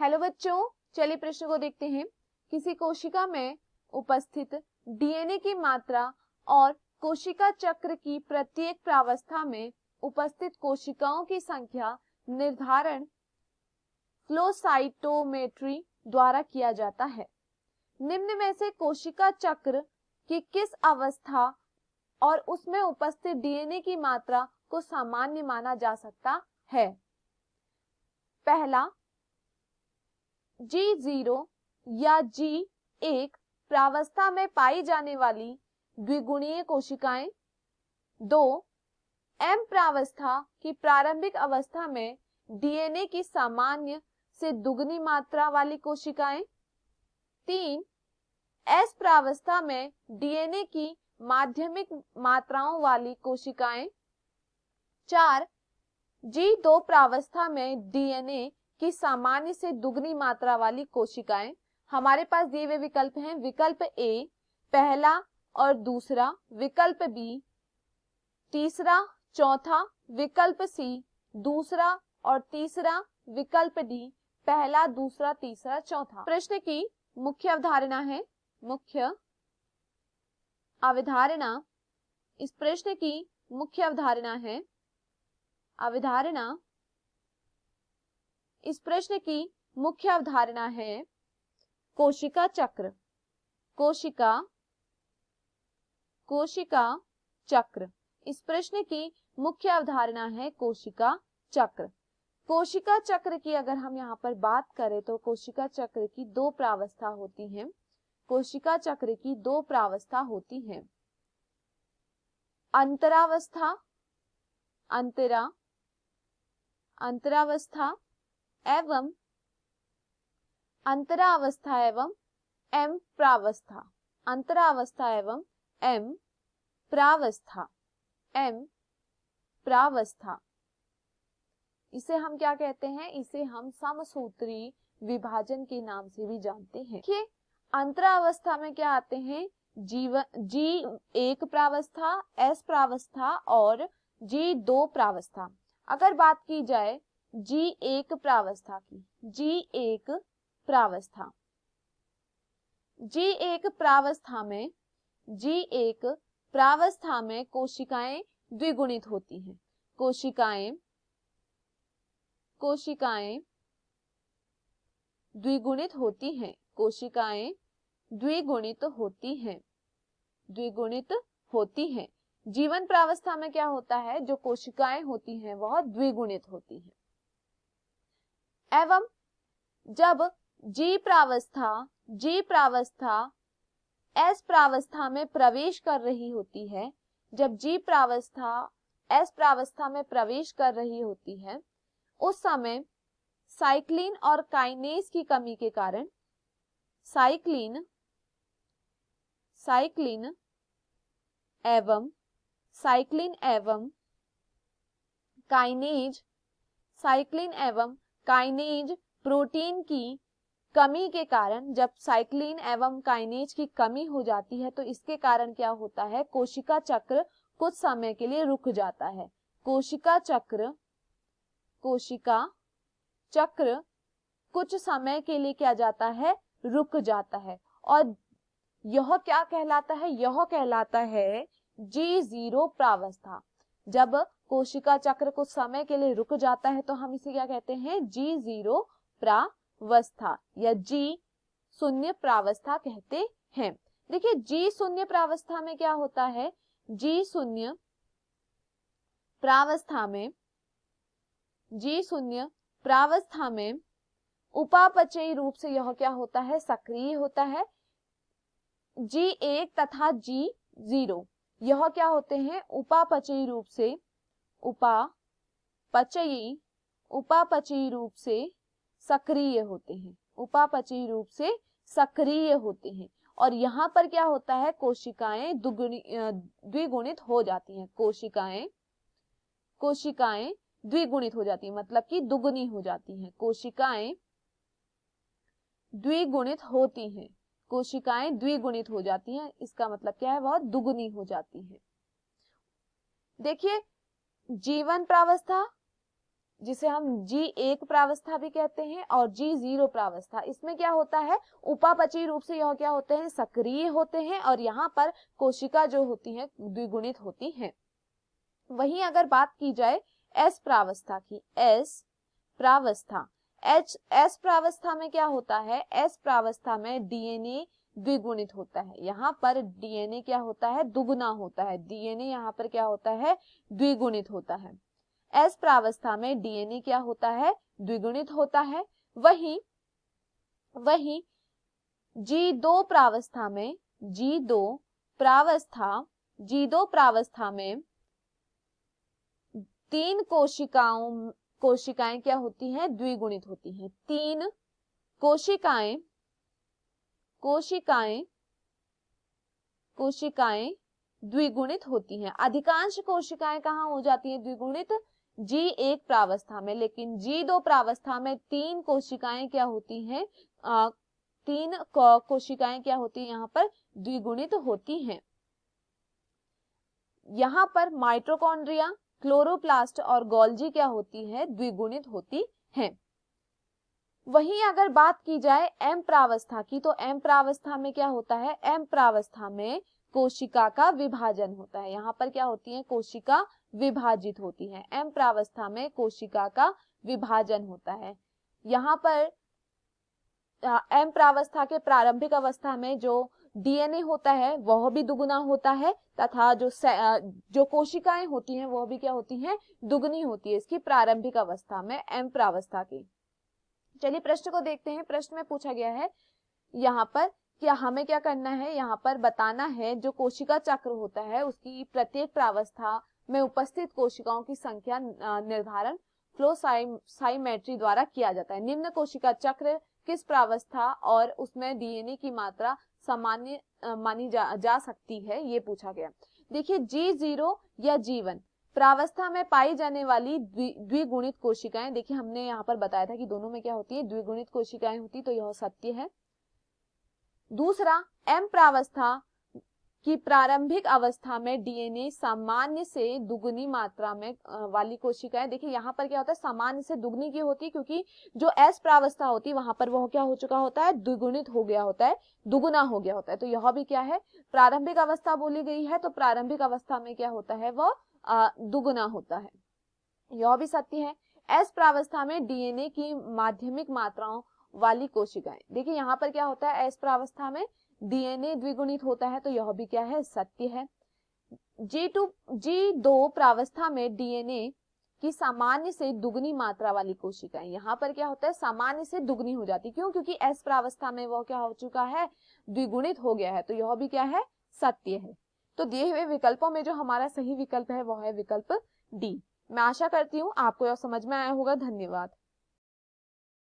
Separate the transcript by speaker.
Speaker 1: Hello बच्चों, चलिए प्रश्न को देखते हैं। किसी कोशिका में उपस्थित डीएनए की मात्रा और कोशिका चक्र की प्रत्येक प्रावस्था में उपस्थित कोशिकाओं की संख्या निर्धारण फ्लो साइटोमेट्री द्वारा किया जाता है। निम्न में से कोशिका चक्र की किस अवस्था और उसमें उपस्थित डीएनए की मात्रा को सामान्य माना जा सकता है? पहला, G0 या G1 प्रावस्था में पाई जाने वाली द्विगुणीय कोशिकाएं। 2, M प्रावस्था की प्रारंभिक अवस्था में डीएनए की सामान्य से दुगनी मात्रा वाली कोशिकाएं। 3, S प्रावस्था में डीएनए की माध्यमिक मात्राओं वाली कोशिकाएं। 4, G2 प्रावस्था में डीएनए की सामान्य से दुगनी मात्रा वाली कोशिकाएं। हमारे पास दिए हुए विकल्प हैं। विकल्प ए पहला और दूसरा, विकल्प बी तीसरा चौथा, विकल्प सी दूसरा और तीसरा, विकल्प डी पहला दूसरा तीसरा चौथा। प्रश्न की मुख्य अवधारणा है। मुख्य अवधारणा, इस प्रश्न की मुख्य अवधारणा है। अवधारणा, इस प्रश्न की मुख्य अवधारणा है कोशिका चक्र। कोशिका चक्र, इस प्रश्न की मुख्य अवधारणा है कोशिका चक्र। कोशिका चक्र की अगर हम यहाँ पर बात करें तो कोशिका चक्र की दो प्रावस्था होती हैं। कोशिका चक्र की दो प्रावस्था होती हैं। अंतरावस्था एवं अंतरावस्था एवं एम प्रावस्था। अंतरावस्था एवं एम प्रावस्था। इसे हम क्या कहते हैं? इसे हम समसूत्री विभाजन के नाम से भी जानते हैं। देखिए, अंतरावस्था में क्या आते हैं? G1 प्रावस्था, S प्रावस्था और G2 प्रावस्था। अगर बात की जाए G1 प्रावस्था की, G1 प्रावस्था में कोशिकाएं द्विगुणित होती हैं। कोशिकाएं द्विगुणित होती हैं। जीवन प्रावस्था में क्या होता है? जो कोशिकाएं होती हैं वह द्विगुणित होती हैं। एवं जब G प्रावस्था S प्रावस्था में प्रवेश कर रही होती है, जब G प्रावस्था S प्रावस्था में प्रवेश कर रही होती है, उस समय साइक्लिन और काइनेज की कमी के कारण साइक्लिन एवं काइनेज प्रोटीन की कमी के कारण, जब साइक्लिन एवं काइनेज की कमी हो जाती है तो इसके कारण क्या होता है? कोशिका चक्र कुछ समय के लिए रुक जाता है। कोशिका चक्र कुछ समय के लिए क्या जाता है? रुक जाता है। और यह क्या कहलाता है? यह कहलाता है G0 प्रावस्था। जब कोशिका चक्र कुछ समय के लिए रुक जाता है तो हम इसे क्या कहते हैं? G0 प्रावस्था या G0 प्रावस्था कहते हैं। देखिए, G0 प्रावस्था में क्या होता है? G0 प्रावस्था में उपापचयी रूप से यह क्या होता है? सक्रिय होता है। G1 तथा G0 यह क्या होते हैं? उपापचयी रूप से सक्रिय होते हैं। और यहाँ पर क्या होता है? कोशिकाएं द्विगुणित हो जाती हैं। कोशिकाएं द्विगुणित हो जाती हैं, मतलब कि दुगनी हो जाती हैं। कोशिकाएं द्विगुणित हो जाती हैं। इसका मतलब क्या है? वह दुगनी हो जाती है। देखिए, जीवन प्रावस्था जिसे हम G1 प्रावस्था भी कहते हैं और G0 प्रावस्था। इसमें क्या होता है, उपापचयी रूप से यह क्या होते हैं, सक्रिय होते हैं और यहाँ पर कोशिका जो होती है द्विगुणित होती हैं। वहीं अगर बात की जाए S प्रावस्था की, S प्रावस्था, S प्रावस्था में क्या होता है, S प्रावस्था में डीएनए द्विगुणित होता है। यहाँ पर डीएनए क्या होता है, दुगुना होता है। डीएनए यहाँ पर क्या होता है, द्विगुणित होता है। S प्रावस्था में डीएनए क्या होता है, द्विगुणित होता है। वहीं G2 प्रावस्था में, G2 प्रावस्था में 3 कोशिकाएं क्या होती हैं, द्विगुणित होती हैं। 3 कोशिकाएं द्विगुणित होती हैं। अधिकांश कोशिकाएं कहाँ हो जाती हैं द्विगुणित, G1 प्रावस्था में, लेकिन G2 प्रावस्था में 3 कोशिकाएं क्या होती हैं, 3 कोशिकाएं क्या होती हैं, यहाँ पर द्विगुणित होती हैं। यहाँ पर माइटोकॉन्ड्रिया, क्लोरोप्लास्ट और गोल्जी क्या होती है, द्विगुणित होती हैं। वहीं अगर बात की जाए M प्रावस्था की, तो M प्रावस्था में क्या होता है, M प्रावस्था में कोशिका का विभाजन होता है। यहाँ पर क्या होती है, कोशिका विभाजित होती है। M प्रावस्था में कोशिका का विभाजन होता है। यहाँ पर M प्रावस्था के प्रारंभिक अवस्था में जो डीएनए होता है वह भी दुगुना होता है तथा जो कोशिकाएं होती हैं वह भी क्या होती हैं, दुगनी होती है इसकी प्रारंभिक अवस्था में, M प्रावस्था की। चलिए प्रश्न को देखते हैं। प्रश्न में पूछा गया है यहाँ पर क्या हमें क्या करना है, यहाँ पर बताना है जो कोशिका चक्र होता है उसकी प्रत्येक प्रावस्था में उपस्थित कोशिकाओं की संख्या निर्धारण फ्लो साइमेट्री द्वारा किया जाता है। निम्न कोशिका चक्र किस प्रावस्था और उसमें डीएनए की मात्रा सामान्य मानी जा सकती है, ये पूछा गया। देखिए G0 या G1 प्रावस्था में पाई जाने वाली द्विगुणित कोशिकाएं, देखिए हमने यहाँ पर बताया था कि दोनों में क्या होती है, द्विगुणित कोशिकाएं होती, तो यह सत्य है। दूसरा, M प्रावस्था की प्रारंभिक अवस्था में डीएनए सामान्य से दुगुनी मात्रा में वाली कोशिकाएं, देखिए यहाँ पर क्या होता है, सामान्य से दुगनी की होती है क्योंकि जो S प्रावस्था होती है वहां पर वह क्या हो चुका होता है, द्विगुणित हो गया होता है, दुगुना हो गया होता है। तो यह भी क्या है, प्रारंभिक अवस्था बोली गई है, तो प्रारंभिक अवस्था में क्या होता है, वह दुगुना होता है, यह भी सत्य है। S प्रावस्था में डीएनए की माध्यमिक मात्राओं वाली कोशिकाएं, देखिए यहाँ पर क्या होता है, S प्रावस्था में डीएनए द्विगुणित होता है, तो यह भी क्या है, सत्य है। G2 प्रावस्था में डीएनए की सामान्य से दुगनी मात्रा वाली कोशिकाएं, यहाँ पर क्या होता है, सामान्य से दुगनी हो जाती, क्यों, क्योंकि S प्रावस्था में वो क्या हो चुका है, द्विगुणित हो गया है, तो यह भी क्या है, सत्य है। तो दिए हुए विकल्पों में जो हमारा सही विकल्प है वह है विकल्प डी। मैं आशा करती हूँ आपको यह समझ में आया होगा। धन्यवाद।